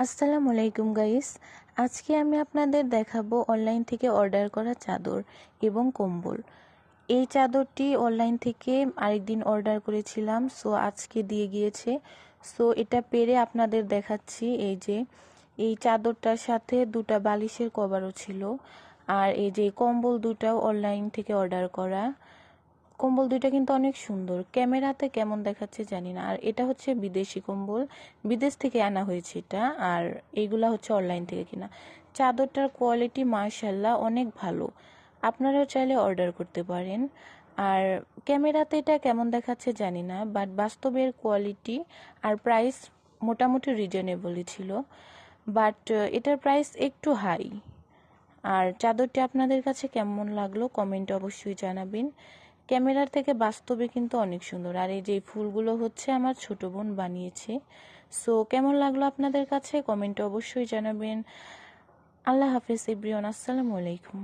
আসসালামু আলাইকুম গাইস। আজকে আমি আপনাদের দেখাবো অনলাইন থেকে অর্ডার করা চাদর এবং কম্বল। এই চাদরটি অনলাইন থেকে আরেকদিন অর্ডার করেছিলাম, সো আজকে দিয়ে গিয়েছে। সো এটা পেরে আপনাদের দেখাচ্ছি। এই যে এই চাদরটার সাথে দুটা বালিশের কভারও ছিল, আর এই যে কম্বল দুটাও অনলাইন থেকে অর্ডার করা। কম্বল দুইটা কিন্তু অনেক সুন্দর, ক্যামেরাতে কেমন দেখাচ্ছে জানি না। আর এটা হচ্ছে বিদেশি কম্বল, বিদেশ থেকে আনা হয়েছে এটা। আর এইগুলা হচ্ছে অনলাইন থেকে কিনা। চাদরটার কোয়ালিটি মাশাআল্লাহ অনেক ভালো, আপনারাও চাইলে অর্ডার করতে পারেন। আর ক্যামেরাতে এটা কেমন দেখাচ্ছে জানি না, বাট বাস্তবের কোয়ালিটি আর প্রাইস মোটামুটি রিজনেবলই ছিল, বাট এটার প্রাইস একটু হাই। আর চাদরটি আপনাদের কাছে কেমন লাগলো কমেন্টে অবশ্যই জানাবেন। ক্যামেরার থেকে বাস্তবে কিন্তু অনেক সুন্দর। আর এই যে ফুলগুলো হচ্ছে আমার ছোট বোন বানিয়েছে। সো কেমন লাগলো আপনাদের কাছে কমেন্টে অবশ্যই জানাবেন। আল্লাহ হাফেজ এভরিওয়ান, আসসালামু আলাইকুম।